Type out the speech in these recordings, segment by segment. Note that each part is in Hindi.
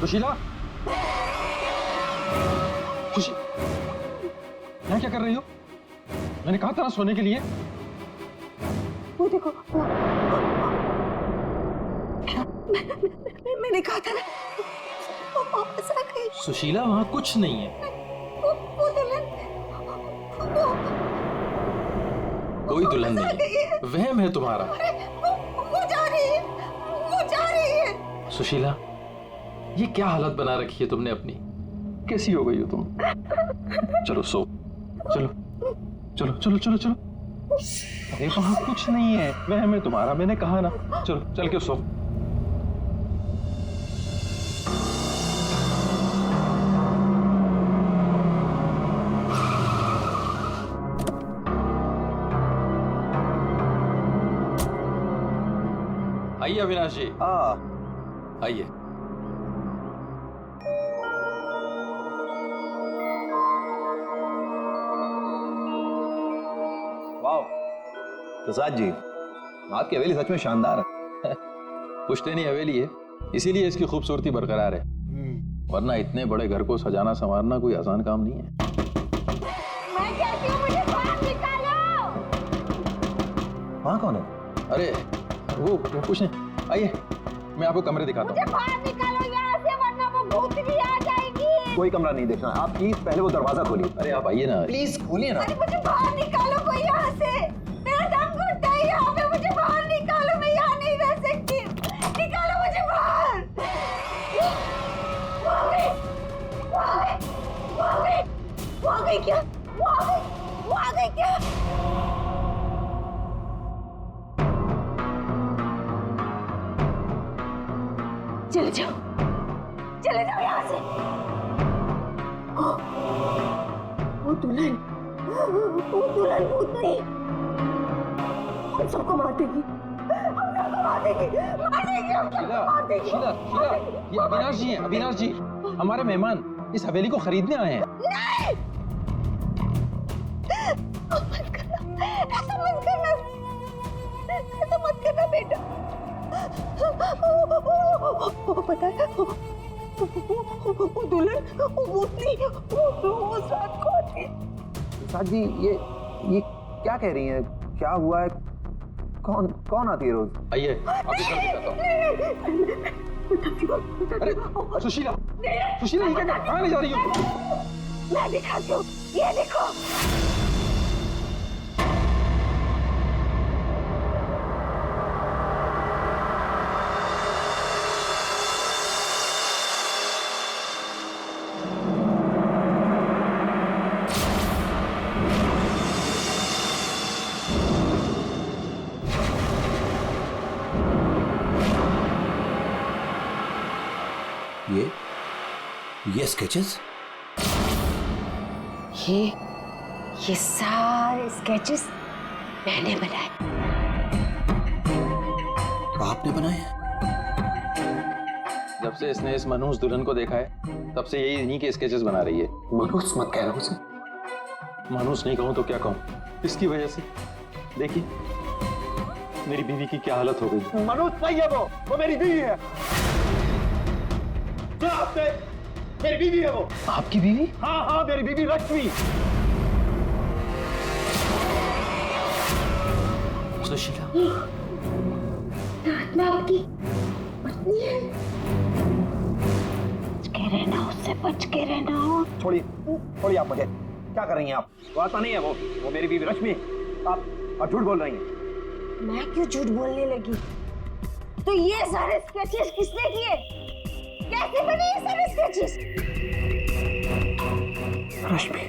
सुशीला, यहाँ क्या कर रही हो? मैंने कहा था ना सोने के लिए। वो देखो, क्या मैंने कहा था ना, वो वापस आ गई। सुशीला, वहाँ कुछ नहीं है। वो दुल्हन, कोई दुल्हन नहीं है, वहम है तुम्हारा। वो जा रही है, वो जा रही है। सुशीला, ये क्या हालत बना रखी है तुमने अपनी? कैसी हो गई हो तुम? चलो सो, चलो चलो चलो चलो चलो। अरे वहां कुछ नहीं है, वहम है तुम्हारा, मैंने कहा ना। चलो चल के सो। आइए अविनाश जी, आइए। प्रसाद जी, आपकी हवेली सच में शानदार है। पुश्तैनी हवेली है, इसीलिए इसकी खूबसूरती बरकरार है, वरना इतने बड़े घर को सजाना संवारना कोई आसान काम नहीं है। मैं कहती हूँ मुझे बाहर निकालो। वहाँ कौन है? अरे वो कुछ नहीं, आइए मैं आपको कमरे दिखाता हूँ। मुझे बाहर निकालो यहाँ से, वरना वो भूतनी आ जाएगी। कोई कमरा नहीं देखना, आप प्लीज पहले वो दरवाजा खोलिए। अरे आप आइए ना, प्लीज खोलिए ना। अरे मुझे बाहर निकालो कोई यहाँ से, मेरा दम घुटता है यहाँ पे, मुझे बाहर निकालो, मैं यहाँ नहीं रह सकती। निकालो मुझे बाहर। वो आ गई, वो आ गई, वो आ गई, वो आ गई क्या? वो आ गई, वो आ गई क्या? चले जाओ, चले जाओ यहाँ से। वो दुल्हन भूतनी हम सबको मार देगी, हम सबको मार देगी, मार देगी, हम सबको मार देगी। शीला, शीला, ये अविनाश जी हैं, अविनाश जी, हमारे मेहमान इस हवेली को खरीदने आए हैं। नहीं, मत करना, ऐसा मत करना, ऐसा मत करना बेटा। वो पता है, वो दुल्हन, वो भूतनी, वो साथ को आती। प्रसाद जी, ये क्या कह रही हैं? क्या हुआ है? कौन आती है रोज? आइए आपको घर दिखाता हूँ। अरे सुशीला, सुशीला ये क्या, कहाँ ले जा रही हो? मैं दिखाती हूँ, ये देखो। ये स्केचेस, ये सारे स्केचेस मैंने बनाए। आपने बनाए? जब से इसने इस मनहूस दुल्हन को देखा है, तब से यही इन्हीं के स्केचेस बना रही है। मनहूस मत कहना उसे। मनहूस नहीं कहूँ तो क्या कहूँ, इसकी वजह से देखिए मेरी बीवी की क्या हालत हो गई। मनहूस नहीं है वो मेरी बीवी है। मेरी बीवी है वो। आपकी बीवी? हाँ, मेरी बीवी लक्ष्मी। सुशीला, आत्मा आपकी पत्नी है। रहना, उससे बच के रहना। छोड़िए, छोड़िए आप मुझे। क्या कर रही हैं आप? वो आता नहीं है, वो मेरी बीवी रश्मि। आप झूठ बोल रही हैं। मैं क्यों झूठ बोलने लगी? तो ये सारे स्केचेस किसने किए? कैसे बने ये सारे स्केचेस? रश्मि,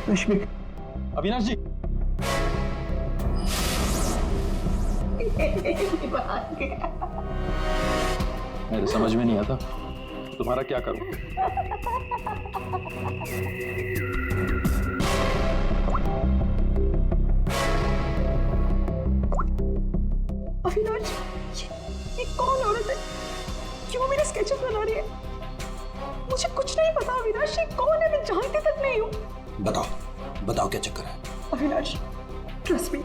रश्मि। अविनाश जी, मेरे समझ में नहीं आता तुम्हारा क्या करूं। अविनाश, ये कौन औरत है? क्यों मेरे स्केचेस बना रही है? मुझे कुछ नहीं पता अविनाश, ये कौन है? मैं जानती तक नहीं हूँ। बताओ बताओ क्या चक्कर है? अविनाश, ट्रस्ट मी,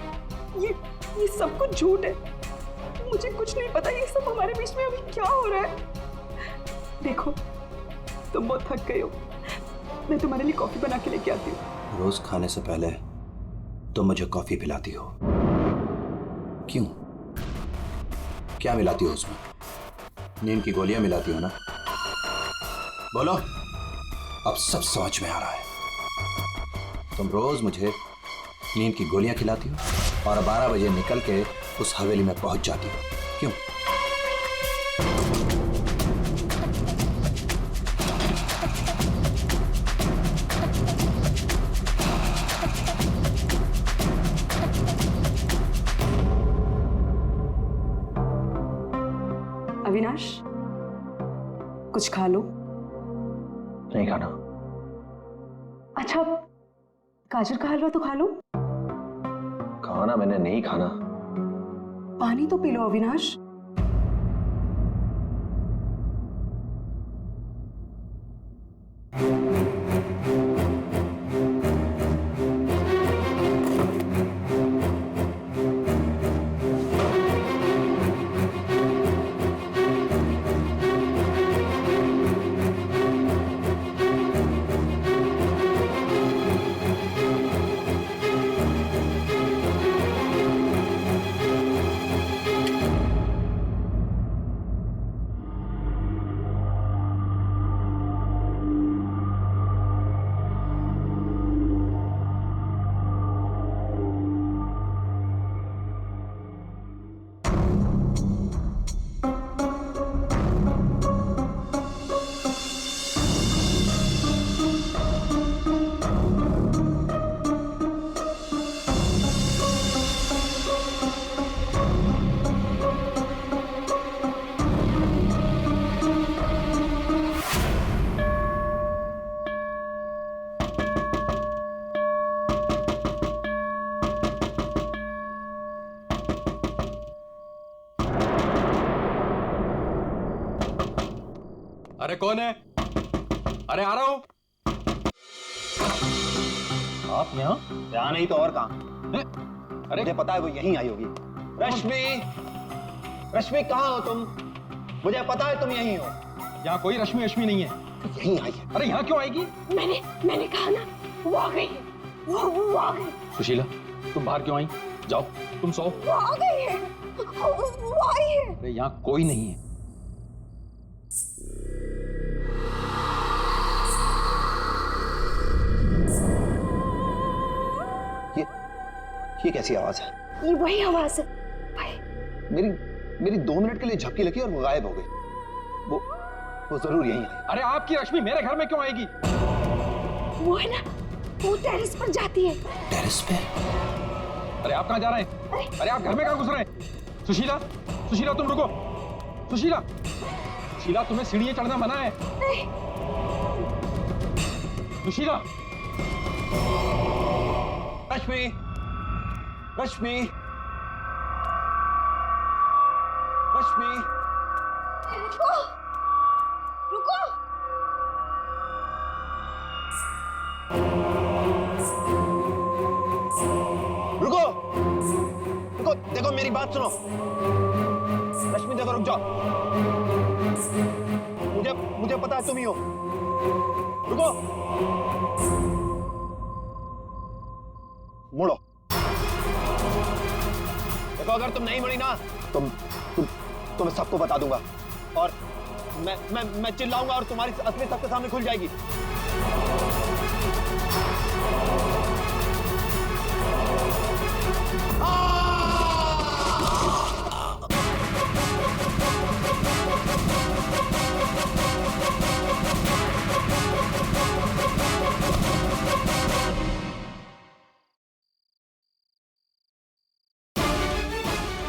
ये सब कुछ झूठ है। मुझे कुछ नहीं पता ये सब हमारे बीच में अभी क्या हो रहा है। देखो, तुम बहुत थक गए हो, मैं तुम्हारे लिए कॉफी बना के लेके आती हूँ। रोज खाने से पहले तुम मुझे कॉफी पिलाती हो, क्यों? क्या मिलाती हो उसमें? नींद की गोलियां मिलाती हो ना? बोलो, अब सब समझ में आ रहा है। तुम रोज मुझे नींद की गोलियां खिलाती हो और 12 बजे निकल के उस हवेली में पहुंच जाती हो, क्यों? अविनाश, कुछ खा लो। नहीं खाना। अच्छा, गाजर का हलवा तो खा लो। खाना मैंने नहीं खाना। पानी तो पी लो अविनाश। अरे कौन है? अरे आ रहा हूं। आप यहाँ? यहाँ नहीं तो और कहाँ? अरे मुझे पता है वो यहीं आई होगी। रश्मि, रश्मि कहाँ हो तुम? मुझे पता है तुम यहीं हो। यहाँ कोई रश्मि रश्मि नहीं है। यहीं आई है। अरे यहाँ क्यों आएगी? मैंने कहा ना, वो आ गई है। वो आ गई। सुशीला, तुम बाहर क्यों आई? जाओ, तुम सो। वो आ गई है। वो आई है। अरे यहाँ कोई नहीं है। ये कैसी आवाज है? ये वही आवाज है। मेरी 2 मिनट के लिए झपकी लगी और वो गायब हो गई। वो जरूर यहीं आई। अरे आपकी रश्मि मेरे घर में क्यों आएगी? वो है ना, वो टेरेस पर जाती है। टेरेस पे? अरे आप कहाँ जा रहे हैं? अरे आप घर में कहाँ घुस रहे हैं? सुशीला, सुशीला तुम रुको। सुशीला, सुशीला तुम्हें सीढ़ियां चढ़ना मना है। नहीं। सुशीला, रश्मि, रश्मि, रश्मि, रुको, रुको। रुको, रुको, देखो मेरी बात सुनो। रश्मि देखो, रुक जाओ। मुझे पता है तुम ही हो। रुको, मुड़ो। देखो अगर तुम नहीं मुड़ी ना तो मैं सबको बता दूंगा और मैं चिल्लाऊंगा और तुम्हारी असली सबके सामने खुल जाएगी।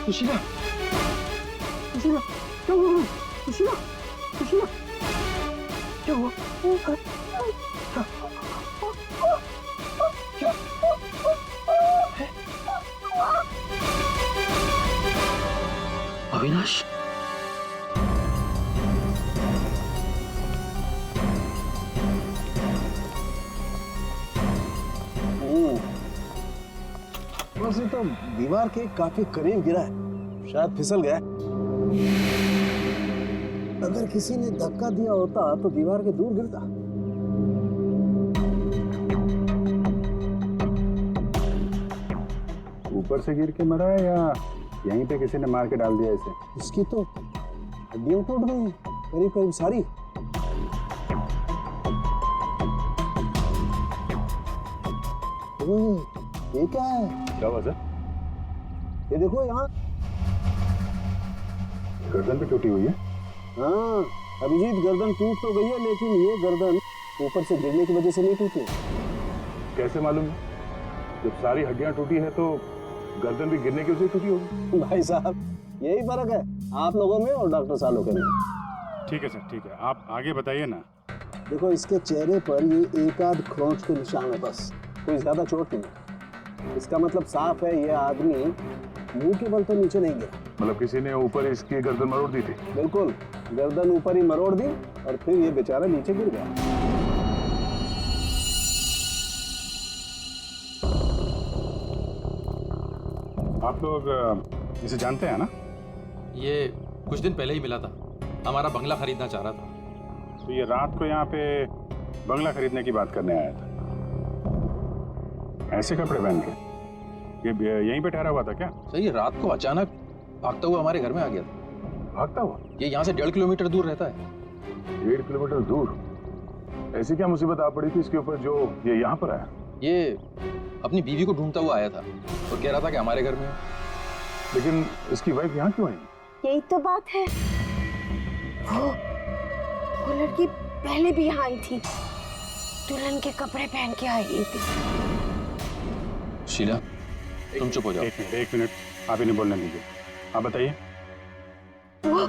सुशीला, सुशीला, क्या हुआ? सुशीला, सुशीला, क्या हुआ? क्या? अविनाश, वैसे तो दीवार के काफी करीब गिरा है, शायद फिसल गया। अगर किसी ने धक्का दिया होता तो दीवार के दूर गिरता। ऊपर से गिर के मरा है या यहीं पे किसी ने मार के डाल दिया इसे? इसकी तो हड्डियां टूट गई हैं, करीब करीब सारी। ये क्या है? क्या हुआ सर? ये देखो यहाँ। गर्दन पे टूटी हुई है। हाँ अभिजीत, गर्दन टूट तो गई है, लेकिन ये गर्दन ऊपर से गिरने की वजह से नहीं टूटी। कैसे मालूम है? जब सारी हड्डियां टूटी है तो गर्दन भी गिरने की वजह से टूटी होगी। भाई साहब, यही फर्क है आप लोगों में और डॉक्टर सालोके में। ठीक है सर, ठीक है, आप आगे बताइए ना। देखो इसके चेहरे पर ये एक आध खरोंच के निशान है, बस कोई ज्यादा चोट नहीं। इसका मतलब साफ है ये आदमी मुंह के बल तो नीचे नहीं गिरा। मतलब किसी ने ऊपर इसकी गर्दन मरोड़ दी थी? बिल्कुल, गर्दन ऊपर ही मरोड़ दी और फिर ये बेचारा नीचे गिर गया। आप लोग इसे जानते हैं ना? ये कुछ दिन पहले ही मिला था, हमारा बंगला खरीदना चाह रहा था। तो ये रात को यहाँ पे बंगला खरीदने की बात करने आया था। ऐसे कपड़े पहन के ये यहीं पे ठहरा हुआ था क्या? सर ये रात को अचानक भागता हुआ हमारे घर में आ गया था। भागता हुआ? ये यहाँ से 1.5 किलोमीटर दूर रहता है। 1.5 किलोमीटर दूर? ऐसी क्या मुसीबत आ पड़ी थी इसके ऊपर जो ये यहाँ पर आया? ये अपनी बीवी को ढूंढता हुआ आया था और कह रहा था कि हमारे घर में। लेकिन इसकी वाइफ यहाँ क्यों आई? यही तो बात है, वो लड़की पहले भी यहाँ आई थी, दुल्हन के कपड़े पहन के आई थी। शीला, तुम चुप हो जाओ। एक मिनट, आप इन्हें बोलने दीजिए। आप बताइए। वो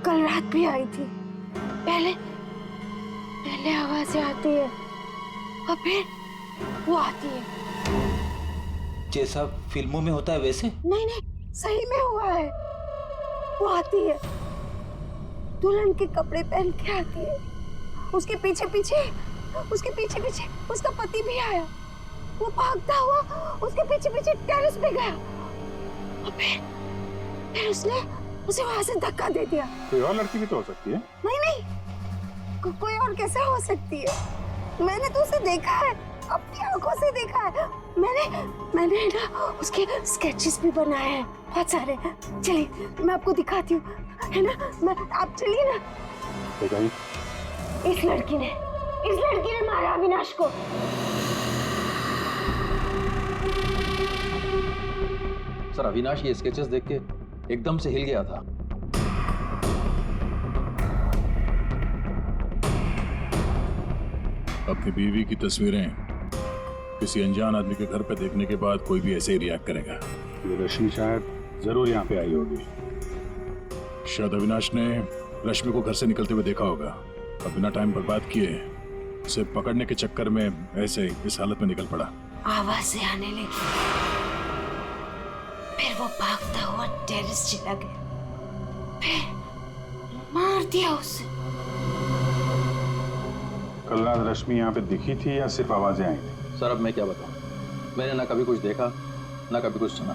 कल रात भी आई थी, पहले आवाजें आती है और फिर वो आती है। जैसा फिल्मों में होता है वैसे? नहीं, सही में हुआ है। वो आती है, दुल्हन के कपड़े पहन के आती है, उसके पीछे पीछे उसका पति भी आया। वो भागता हुआ उसके पीछे पीछे टेरेस पे गया और फिर उसने उसे वहां से धक्का दे दिया। कोई और लड़की भी तो हो सकती है। नहीं, कोई और कैसे हो सकती है? मैंने तो उसे देखा है, अपनी आंखों से देखा है। मैंने ना उसके स्केचेस भी बनाए हैं बहुत सारे। चलिए मैं आपको दिखाती हूँ, है ना? आप चलिए ना। बताइए। इस लड़की ने मारा अविनाश को। सर अविनाश ये स्केचेस देख के एकदम से हिल गया था। अपनी बीवी की तस्वीरें किसी अनजान आदमी के घर पे देखने के बाद कोई भी ऐसे ही रिएक्ट करेगा। ये रश्मि शायद जरूर यहाँ पे आई होगी। शायद अविनाश ने रश्मि को घर से निकलते हुए देखा होगा और बिना टाइम बर्बाद किए उसे पकड़ने के चक्कर में ऐसे इस हालत में निकल पड़ा। आवाजें आने लगी, फिर वो भागता हुआ टेरेस चला गया, फिर मार दिया उसे। कल रात रश्मि यहाँ पे दिखी थी या सिर्फ आवाजें आई थी? सर अब मैं क्या बताऊं, मैंने ना कभी कुछ देखा ना कभी कुछ सुना।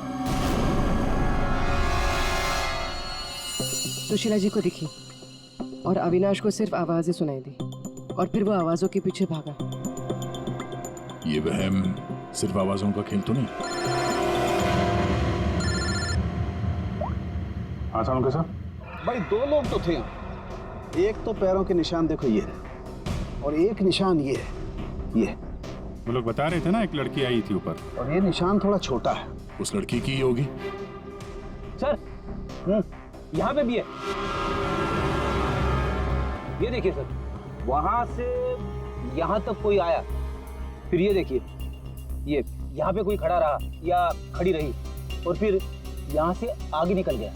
सुशीला जी को दिखी और अविनाश को सिर्फ आवाजें सुनाई दी और फिर वो आवाजों के पीछे भागा। ये वहम सिर्फ आवाजों का खेल तो नहीं? हाँ सालों के साथ भाई 2 लोग तो थे, एक तो पैरों के निशान देखो ये है, और एक निशान ये है, ये। वो लोग बता रहे थे ना एक लड़की आई थी ऊपर, और ये निशान थोड़ा छोटा है। उस लड़की की ही होगी। सर यहाँ पे भी है, ये देखिए सर, वहां से यहाँ तक कोई आया, फिर ये देखिए, ये यहाँ पे कोई खड़ा रहा या खड़ी रही, और फिर यहाँ से आगे निकल गया।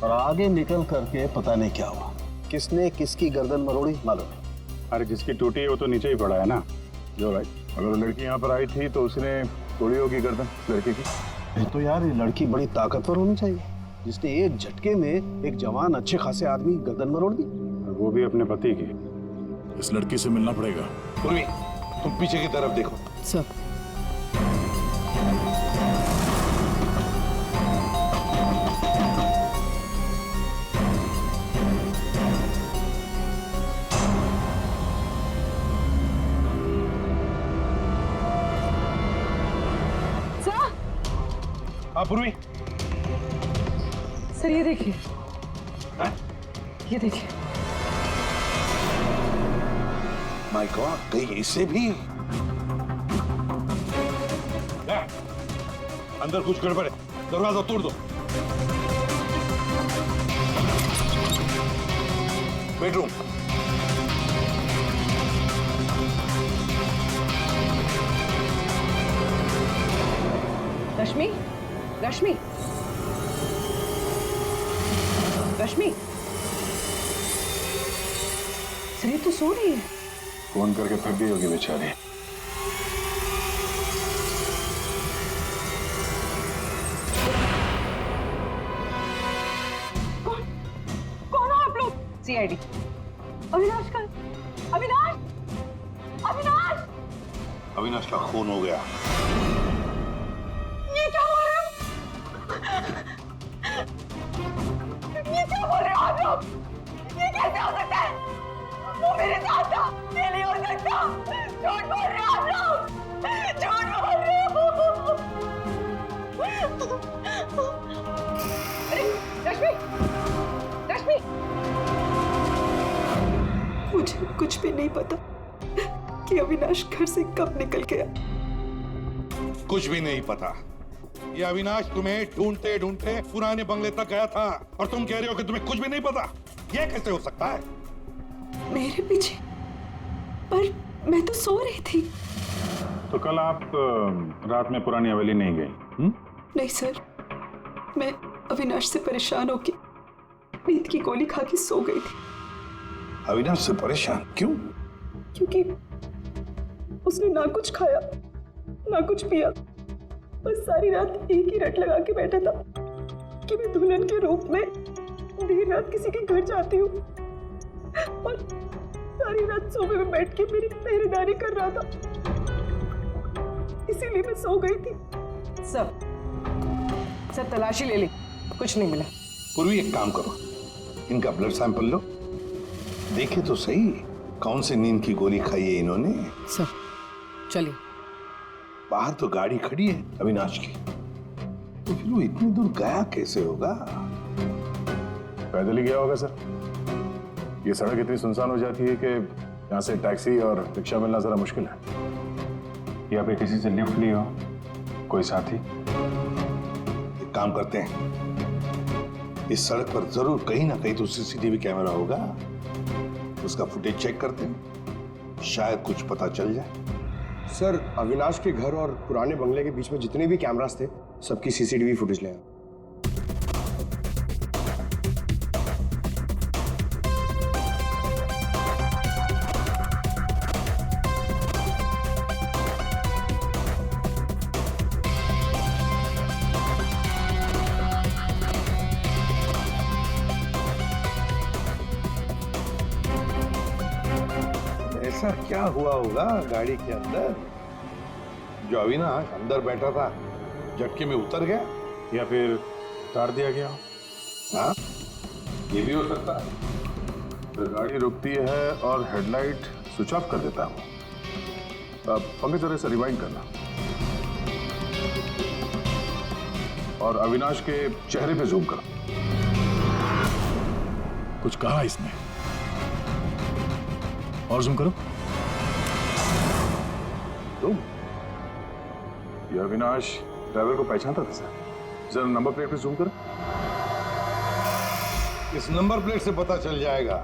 और आगे निकल करके पता नहीं क्या हुआ, किसने किसकी गर्दन मरोड़ी मालूम नहीं। अरे जिसकी टूटी है वो तो नीचे ही पड़ा है ना। जो राइट, अगर वो लड़की यहाँ पर आई थी तो उसने तोड़ी होगी गर्दन लड़के की। तो यार ये लड़की बड़ी ताकतवर होनी चाहिए, जिसने एक झटके में एक जवान अच्छे खासे आदमी गर्दन मरोड़ दी। वो भी अपने पति की। इस लड़की से मिलना पड़ेगा। पूर्वी, तुम पीछे की तरफ देखो। सर हाँ पूर्वी, सर ये देखिए, ये देखिए। माय गॉड, कहीं इससे भी अंदर कुछ गड़बड़ है, दरवाजा तोड़ दो। बेडरूम, रश्मि, रश्मि, रश्मि, सर ये तो सो रही है। फोन करके थक गई होगी बेचारी। कौन हो आप लोग? सीआईडी। अविनाश का, अविनाश, अविनाश, अविनाश का खून हो गया। ये क्या बोल रहे हो? ये क्या बोल रहे हो आप लोग? ये कैसे हो सकता है? वो मेरे साथ था, ये नहीं हो सकता। झूठ बोल रहे हो आप लोग, झूठ बोल रहे हो। अरे रश्मि, रश्मि, मुझे कुछ भी नहीं पता कि अविनाश घर से कब निकल गया। कुछ भी नहीं पता। ये अविनाश तुम्हें ढूंढते ढूंढते पुराने बंगले तक गया था और तुम कह रहे हो कि तुम्हें कुछ भी नहीं पता। ये कैसे हो सकता है? मेरे पीछे? पर मैं तो सो रही थी। तो कल आप रात में पुरानी हवेली नहीं गई? नहीं सर, मैं अविनाश से परेशान होके नींद की गोली खा के सो गई थी। अविनाश से परेशान क्यों? क्योंकि उसने ना कुछ खाया ना कुछ पिया, बस सारी रात एक ही रट लगा के बैठा था कि मैं दुल्हन के रूप में देर रात किसी के घर जाती हूँ, और सारी रात सोफे में बैठ के मेरी पहरेदारी कर रहा था। इसीलिए मैं सो गई थी। सब तलाशी ले ली, कुछ नहीं मिला। पूर्वी एक काम करो, इनका ब्लड सैंपल लो, देखे तो सही कौन सी नींद की गोली खाई है इन्होंने। सर चलिए। बाहर तो गाड़ी खड़ी है अविनाश की, तो फिर वो इतनी दूर गया कैसे होगा? पैदल ही गया होगा सर। ये सड़क इतनी सुनसान हो जाती है कि यहाँ से टैक्सी और रिक्शा मिलना जरा मुश्किल है। या फिर किसी से लिफ्ट ली हो, कोई साथी। एक काम करते हैं, इस सड़क पर जरूर कहीं ना कहीं तो सीसीटीवी कैमरा होगा, उसका फुटेज चेक करते हैं, शायद कुछ पता चल जाए। सर अविनाश के घर और पुराने बंगले के बीच में जितने भी कैमरास थे सबकी सीसीटीवी फुटेज ले आए। ऐसा क्या हुआ होगा गाड़ी के अंदर जो अविनाश अंदर बैठा था झटके में उतर गया, या फिर उतार दिया गया। हाँ ये भी हो सकता है। तो गाड़ी रुकती है और हेडलाइट स्विच ऑफ कर देता हूँ। अब पंकज जरा से रिवाइंड करना और अविनाश के चेहरे पे जूम करो। कुछ कहा इसने? और जूम करो। तुम ये अविनाश ड्राइवर को पहचानता था सर। जरा नंबर प्लेट पे जूम करो। इस नंबर प्लेट से पता चल जाएगा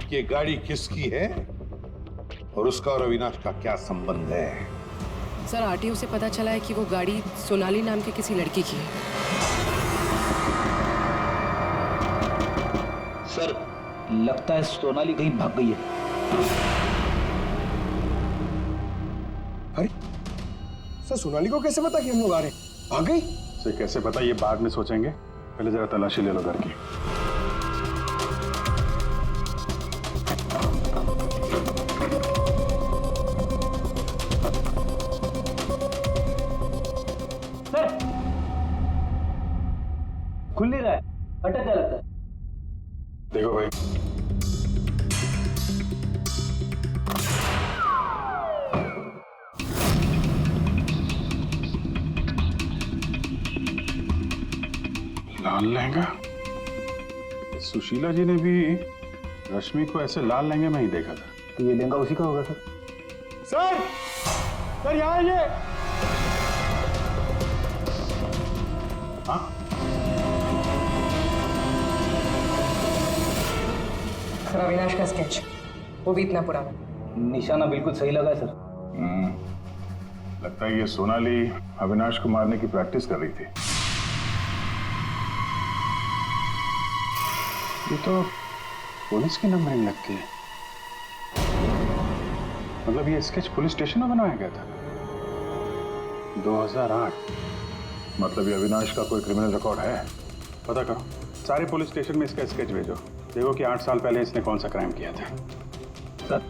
कि गाड़ी किसकी है और उसका और अविनाश का क्या संबंध है। सर आरटीओ से पता चला है कि वो गाड़ी सोनाली नाम की किसी लड़की की है। सर लगता है सोनाली कहीं भाग गई है। अरे सर सोनाली को कैसे पता कि हम लोग आ रहे हैं? भाग गई? सर कैसे पता, ये बाद में सोचेंगे, पहले जरा तलाशी ले लो घर की। सर खुल नहीं रहा है, अटक गया लगता है। देखो भाई, लाल लहंगा। सुशीला जी ने भी रश्मि को ऐसे लाल लहंगे में ही देखा था। तो ये लहंगा उसी का होगा सर। सर सर यहाँ ये। हाँ सर अविनाश का स्केच, वो भी इतना पुराना। निशाना बिल्कुल सही लगा है सर। लगता है ये सोनाली अविनाश को मारने की प्रैक्टिस कर रही थी। ये तो पुलिस की नंबरिंग लगती है। मतलब ये स्केच पुलिस स्टेशन में बनाया गया था 2008। मतलब ये अविनाश का कोई क्रिमिनल रिकॉर्ड है। पता करो, सारे पुलिस स्टेशन में इसका स्केच भेजो, देखो कि 8 साल पहले इसने कौन सा क्राइम किया था। सर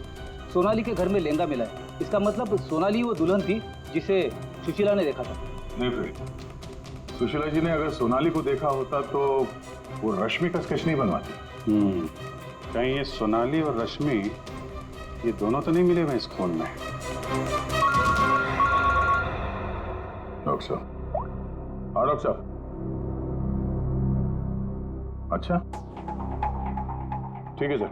सोनाली के घर में लहंगा मिला है, इसका मतलब सोनाली वो दुल्हन थी जिसे सुशीला ने देखा था। नहीं फिर सुशीला जी ने अगर सोनाली को देखा होता तो वो रश्मि का स्केच नहीं बनवाती। कहीं ये सोनाली और रश्मि ये दोनों तो नहीं मिले हुए इस खून में। डॉक्टर साहब। हाँ डॉक्टर साहब। अच्छा ठीक है सर।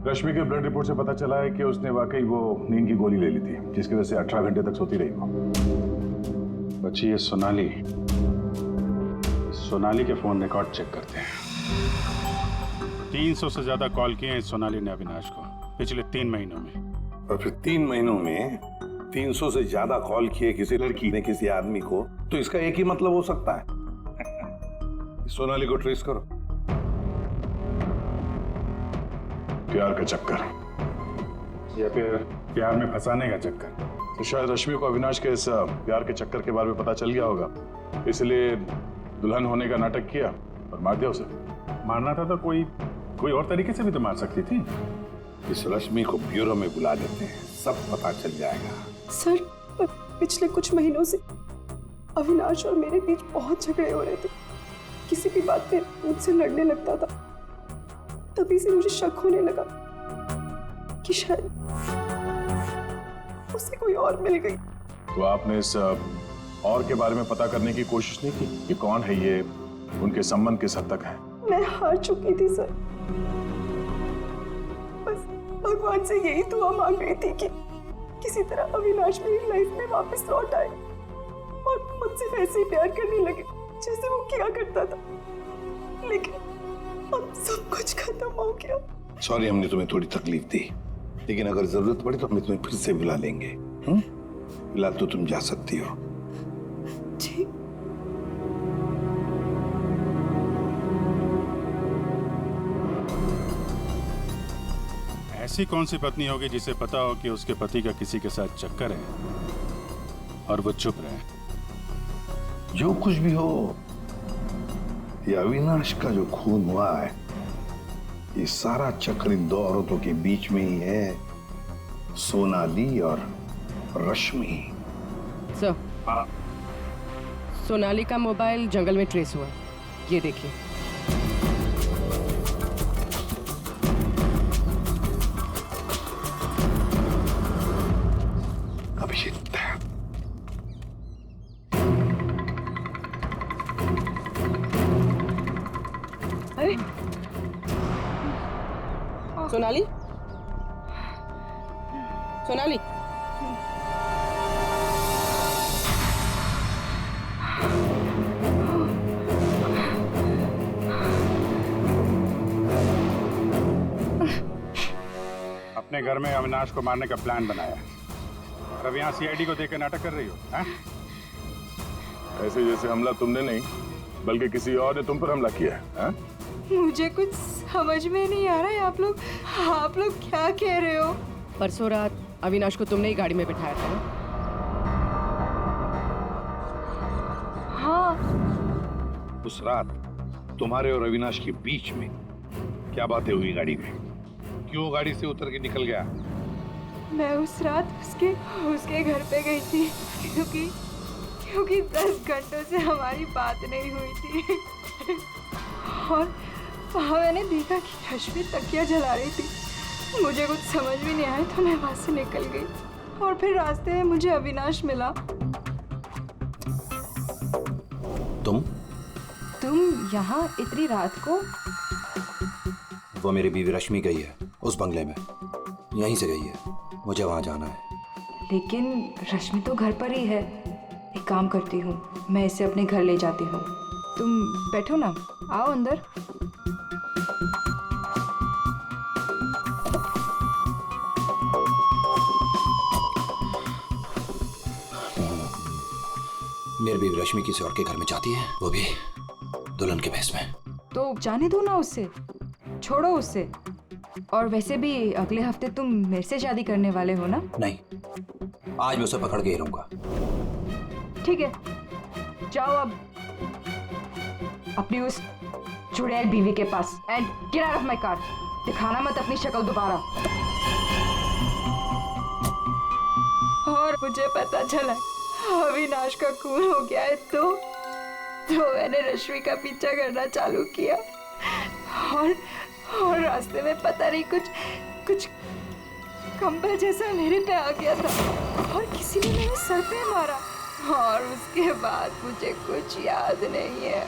रश्मि के ब्लड रिपोर्ट से पता चला है कि उसने वाकई वो नींद की गोली ले ली थी, जिसकी वजह से 18 घंटे तक सोती रही वो। बच्ची ये सोनाली के फोन रिकॉर्ड चेक करते हैं। 300 से ज्यादा कॉल किए हैं सोनाली ने अविनाश को पिछले 3 महीनों में। और फिर 3 महीनों में 300 से ज्यादा कॉल किए किसी लड़की ने किसी आदमी को, तो इसका एक ही मतलब हो सकता है। सोनाली को ट्रेस करो। प्यार का चक्कर या फिर प्यार में फंसाने का चक्कर। तो शायद रश्मि को अविनाश के इस प्यार के चक्कर के बारे में पता चल गया होगा, इसलिए दुल्हन होने का नाटक किया और मार दिया उसे। मारना था तो कोई और तरीके से भी तो मार सकती थी। इस रश्मि को ब्यूरो में बुला लेते हैं, सब पता चल जाएगा। सर पिछले कुछ महीनों से अविनाश और मेरे बीच बहुत झगड़े हो रहे थे। किसी भी बात पे मुझसे लड़ने लगता था। तभी से मुझे शक होने लगा कि शायद उसे कोई और मिल गई। तो आपने इस और के बारे में पता करने की कोशिश नहीं की कि कौन है ये, उनके संबंध किस हद तक है? मैं हार चुकी थी सर। बस भगवान से यही दुआ मांग रही थी कि किसी तरह अविनाश मेरी लाइफ में वापस लौट आए और मुझसे वैसे ही प्यार करने लगे जैसे वो किया करता था। लेकिन अब सब कुछ खत्म हो गया। सॉरी हमने तुम्हें थोड़ी तकलीफ दी, लेकिन अगर जरूरत पड़े तो हम तुम्हें फिर से बुला लेंगे। फिलहाल तो तुम जा सकती हो। जी। ऐसी कौन सी पत्नी होगी जिसे पता हो कि उसके पति का किसी के साथ चक्कर है और वो चुप रहे? जो कुछ भी हो, ये अविनाश का जो खून हुआ है, ये सारा चक्र इन 2 औरतों के बीच में ही है, सोनाली और रश्मि। सर सोनाली का मोबाइल जंगल में ट्रेस हुआ, ये देखिए। अभिषेक सोनाली, सोनाली, अपने घर में अविनाश को मारने का प्लान बनाया और अब यहाँ सीआईडी को देकर नाटक कर रही हो, हैं? ऐसे जैसे हमला तुमने नहीं बल्कि किसी और ने तुम पर हमला किया है। मुझे कुछ समझ में नहीं आ रहा है। आप लोग क्या कह रहे हो? परसों रात अविनाश को तुमने ही गाड़ी में बिठाया था ना? हाँ। उस रात तुम्हारे और अविनाश के बीच में क्या बातें हुई गाड़ी में? क्यों गाड़ी से उतर के निकल गया? मैं उस रात उसके घर पे गई थी क्योंकि 10 घंटों से हमारी बात नहीं हुई थी और वहाँ मैंने देखा कि रश्मि तकिया जला रही थी। मुझे कुछ समझ भी नहीं आया तो मैं वहाँ से निकल गई और फिर रास्ते में मुझे अविनाश मिला। तुम यहाँ इतनी रात को? वो मेरी बीवी रश्मि गई है उस बंगले में, यहीं से गई है। मुझे वहां जाना है। लेकिन रश्मि तो घर पर ही है। एक काम करती हूँ, मैं इसे अपने घर ले जाती हूँ। तुम बैठो ना, आओ अंदर। मेरी बीवी रश्मि किसी और के घर में जाती है, वो भी दुल्हन के भेष में। तो जाने दो ना उससे, छोड़ो उससे। और वैसे भी अगले हफ्ते तुम मेरे से शादी करने वाले हो ना? नहीं, आज मैं उसे पकड़ के ही रहूंगा। ठीक है, जाओ अब अपनी उस चुड़ैल बीवी के पास and get out of my car. दिखाना मत अपनी शक्ल दोबारा। और मुझे पता चला अविनाश का खून हो गया है तो मैंने रश्मि का पीछा करना चालू किया और रास्ते में पता नहीं कुछ कंबल जैसा मेरे पे आ गया था और किसी ने मेरे सर पे मारा और उसके बाद मुझे कुछ याद नहीं है।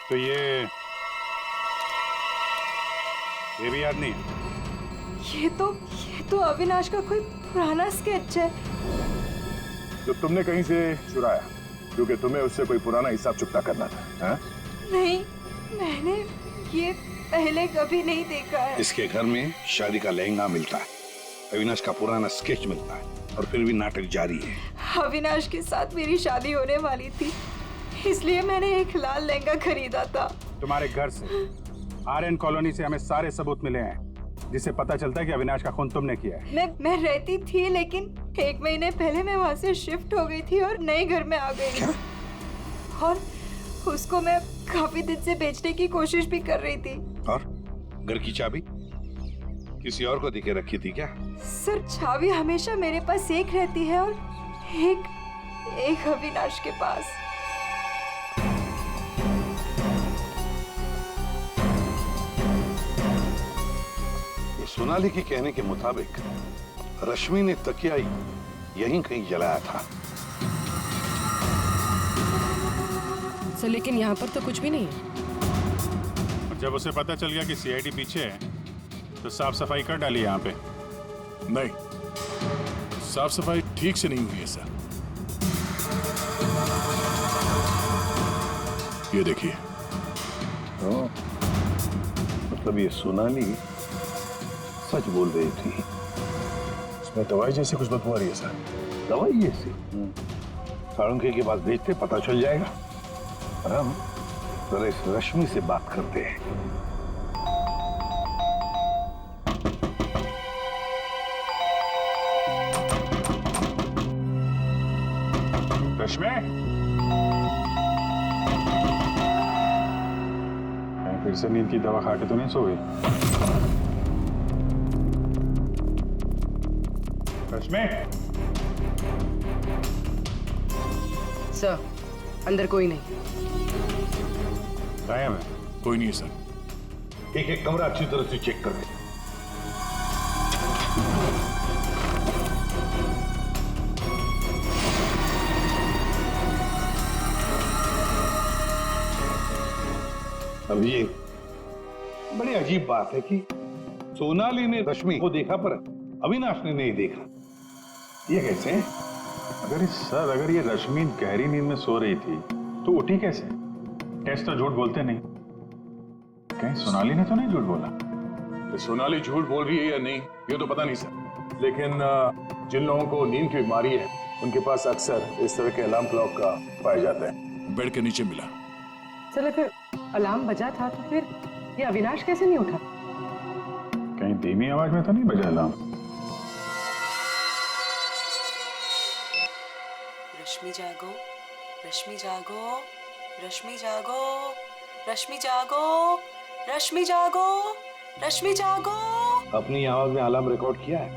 तो ये भी याद नहीं है? ये तो अविनाश का कोई पुराना स्केच है जो तुमने कहीं से चुराया, क्योंकि तुम्हें उससे कोई पुराना हिसाब चुकता करना था। हाँ? नहीं, मैंने ये पहले कभी नहीं देखा है। इसके घर में शादी का लहंगा मिलता है, अविनाश का पुराना स्केच मिलता है और फिर भी नाटक जारी है। अविनाश के साथ मेरी शादी होने वाली थी, इसलिए मैंने एक लाल लहंगा खरीदा था। तुम्हारे घर से, आर्यन कॉलोनी से हमें सारे सबूत मिले हैं जिससे पता चलता है कि अविनाश का खून तुमने किया है। मैं रहती थी, लेकिन 1 महीने पहले मैं वहाँ से शिफ्ट हो गई थी और नए घर में आ गई। और उसको मैं काफी दिन से बेचने की कोशिश भी कर रही थी। और घर की चाबी किसी और को देके रखी थी क्या? सर, चाबी हमेशा मेरे पास एक रहती है और एक अविनाश के पास। सोनाली के कहने के मुताबिक रश्मि ने तकिया यहीं कहीं जलाया था। सर, लेकिन यहाँ पर तो कुछ भी नहीं है। और जब उसे पता चल गया कि सीआईडी पीछे है तो साफ सफाई कर डाली यहाँ पे। नहीं, साफ सफाई ठीक से नहीं हुई है सर। ये देखिए। मतलब ये सोनाली सच बोल रही थी। इसमें दवाई जैसी कुछ बदबू आ रही है सर। दवाई जैसी? साळुंखे के पास भेजते, पता चल जाएगा। और हम जरा इस रश्मि से बात करते हैं। रश्मि, फिर से नींद की दवा खा के तो नहीं सो गई? रश्मि, सर, अंदर कोई नहीं। गायब है? कोई नहीं है सर। एक कमरा अच्छी तरह से चेक कर ले। अब बड़ी अजीब बात है कि सोनाली ने रश्मि को देखा पर अविनाश ने नहीं देखा। ये कैसे? अगर ये रश्मि गहरी नींद में सो रही थी तो उठी कैसे? टेस्ट तो झूठ बोलते नहीं। कहीं सोनाली ने तो नहीं झूठ बोला? सोनाली झूठ बोल रही है या नहीं ये तो पता नहीं सर, लेकिन जिन लोगों को नींद की बीमारी है उनके पास अक्सर इस तरह के अलार्म क्लॉक का पाया जाता है। बेड के नीचे मिला। चलो फिर अलार्म बजा था तो फिर ये अविनाश कैसे नहीं उठा? कहीं धीमी आवाज में तो नहीं बजा अलार्म? रश्मि जागो, रश्मि जागो, रश्मि जागो, रश्मि जागो, रश्मि जागो, रश्मि जागो। अपनी आवाज में अलार्म रिकॉर्ड किया है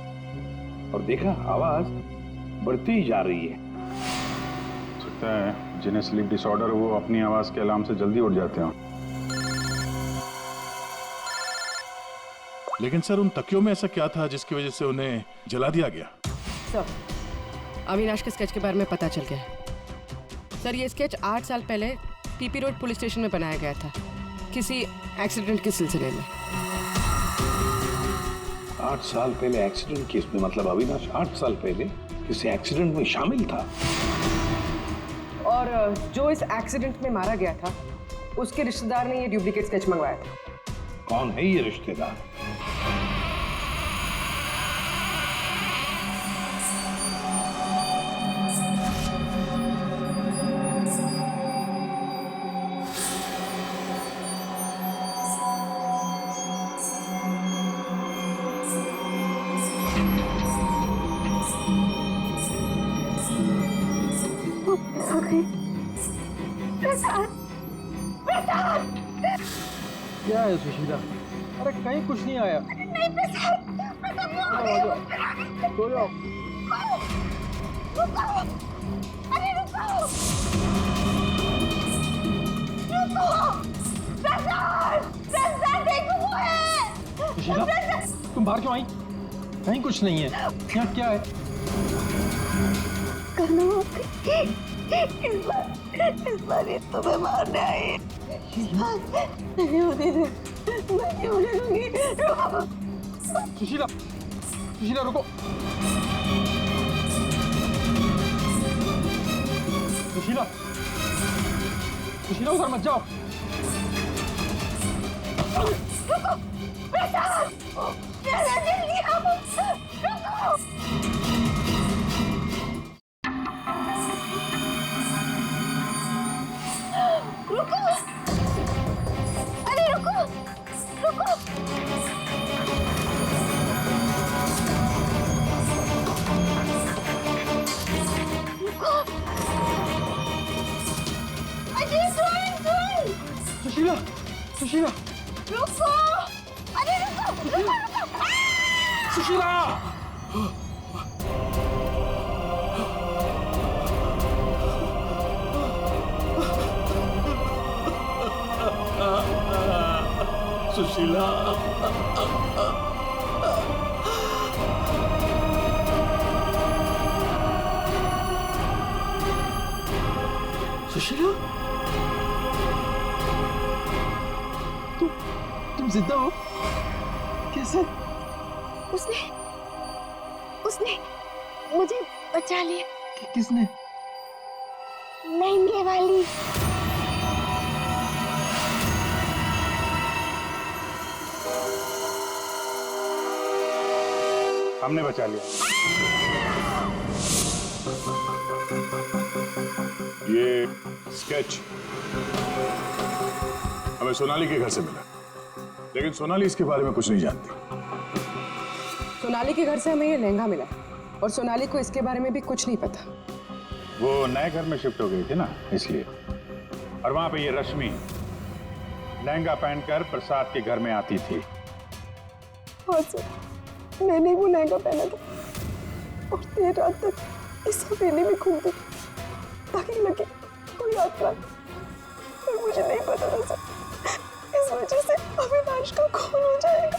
और देखा आवाज बढ़ती ही जा रही है। सकता है जिन्हें स्लीप डिसऑर्डर वो अपनी आवाज के अलार्म से जल्दी उठ जाते हैं। लेकिन सर उन तकियों में ऐसा क्या था जिसकी वजह से उन्हें जला दिया गया? सर, अविनाश के स्केच के बारे में पता चल गया है। सर ये स्केच 8 साल पहले पीपी रोड पुलिस स्टेशन में बनाया गया था किसी एक्सीडेंट के सिलसिले में। 8 साल पहले एक्सीडेंट केस में, मतलब अविनाश 8 साल पहले किसी एक्सीडेंट में शामिल था। और जो इस एक्सीडेंट में मारा गया था उसके रिश्तेदार ने ये डुप्लीकेट स्केच मंगवाया था। कौन है ये रिश्तेदार? क्या है सुशीला? अरे कहीं कुछ नहीं आया। सो जाओ। सुशीला तुम बाहर क्यों आई? कहीं कुछ नहीं है। यहाँ क्या है? इस बार ये तुम्हें मारने आई। नहीं होने दे, मैं नहीं होने दूंगी। रुको। सुशीला, सुशीला रुको। सुशीला, सुशीला उधर मत जाओ। रुको, प्रसाद, मेरा जल्दी आओ। रुको। रुको, अरे रुको, रुको। रुको, अजय सुन। सुशीला, सुशीला। रुको, अरे रुको, रुको, रुको। सुशीला। सुशीला सुशीला तुम जिंदा हो? कैसे? उसने मुझे बचा लिया। किसने? लहंगे वाली। हमने बचा लिया। ये स्केच हमें सोनाली के घर से मिला, लेकिन सोनाली इसके बारे में कुछ नहीं जानती। सोनाली के घर से हमें ये लहंगा मिला और सोनाली को इसके बारे में भी कुछ नहीं पता। वो नए घर में शिफ्ट हो गई थी ना, इसलिए। और वहां पे ये रश्मि लहंगा पहनकर प्रसाद के घर में आती थी। हाँ सर, मैंने वो लहंगा पहना था और देर रात तक इस हवेली में घूमती ताकि लगे कोई आत्मा, पर मुझे नहीं पता था सर, इस वजह से अविनाश का खून हो जाएगा।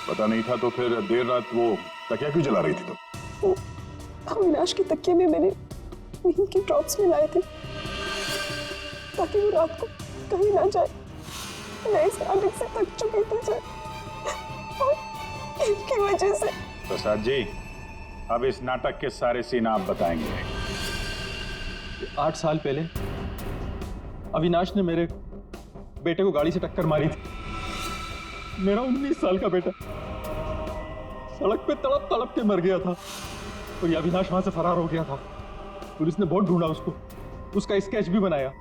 पता नहीं था तो फिर देर रात वो तकिया क्यों जला रही थी तुम? वो अविनाश के तकिए में मैंने नींद की ड्रॉप्स मिलाए थे ताकि वो रात को कहीं ना जाए। मैं इस नाटक से थक चुकी थी सर, और इनकी वजह से। प्रसाद जी, अब इस नाटक के सारे सीन आप बताएंगे। 8 साल पहले अविनाश ने मेरे बेटे को गाड़ी से टक्कर मारी थी। मेरा 19 साल का बेटा सड़क पे तड़प तड़प के मर गया था और ये अविनाश वहां से फरार हो गया था। पुलिस ने बहुत ढूंढा उसको, उसका स्केच भी बनाया,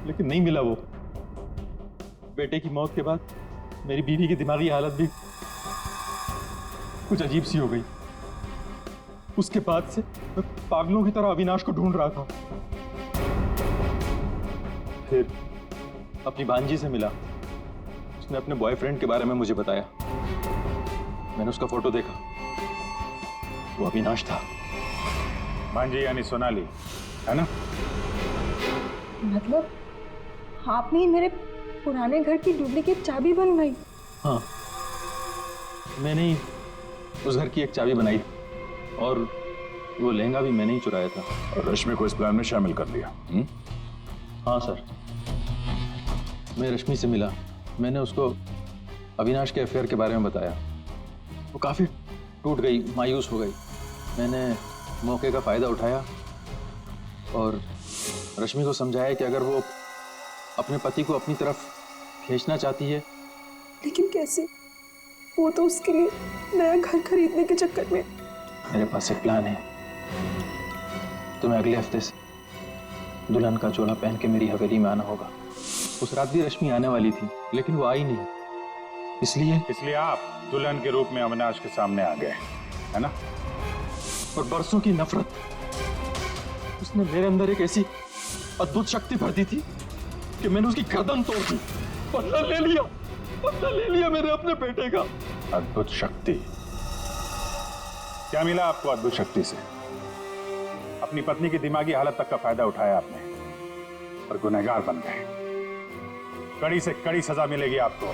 लेकिन नहीं मिला वो। बेटे की मौत के बाद मेरी बीवी की दिमागी हालत भी कुछ अजीब सी हो गई। उसके बाद से मैं पागलों की तरह अविनाश को ढूंढ रहा था। फिर अपनी भांजी से मिला, उसने अपने बॉयफ्रेंड के बारे में मुझे बताया। मैंने उसका फोटो देखा, वो अविनाश था। भांजी यानी सोनाली, है ना? मतलब आपने ही मेरे पुराने घर की डुप्लीकेट चाबी बनवाई? हाँ, मैंने ही उस घर की एक चाबी बनाई और वो लहंगा भी मैंने ही चुराया था। और रश्मि को इस प्लान में शामिल कर लिया? हाँ सर, मैं रश्मि से मिला, मैंने उसको अविनाश के अफेयर के बारे में बताया। वो काफ़ी टूट गई, मायूस हो गई। मैंने मौके का फ़ायदा उठाया और रश्मि को समझाया कि अगर वो अपने पति को अपनी तरफ खींचना चाहती है। लेकिन कैसे? वो तो उसके लिए नया घर खरीदने के चक्कर में। मेरे पास एक प्लान है। तुम्हें अगले हफ्ते से दुल्हन का जोड़ा पहन के मेरी हवेली में आना होगा। उस रात भी रश्मि आने वाली थी, लेकिन वो आई नहीं। इसलिए आप दुल्हन के रूप में अविनाश के सामने आ गए, है ना? और बरसों की नफरत, उसने मेरे अंदर एक ऐसी अद्भुत शक्ति भर दी थी कि मैंने उसकी गर्दन तोड़ दी। बदला ले लिया मेरे अपने बेटे का। अद्भुत शक्ति? क्या मिला आपको अद्भुत शक्ति से? अपनी पत्नी की दिमागी हालत तक का फायदा उठाया आपने और गुनहगार बन गए। कड़ी से कड़ी सजा मिलेगी आपको।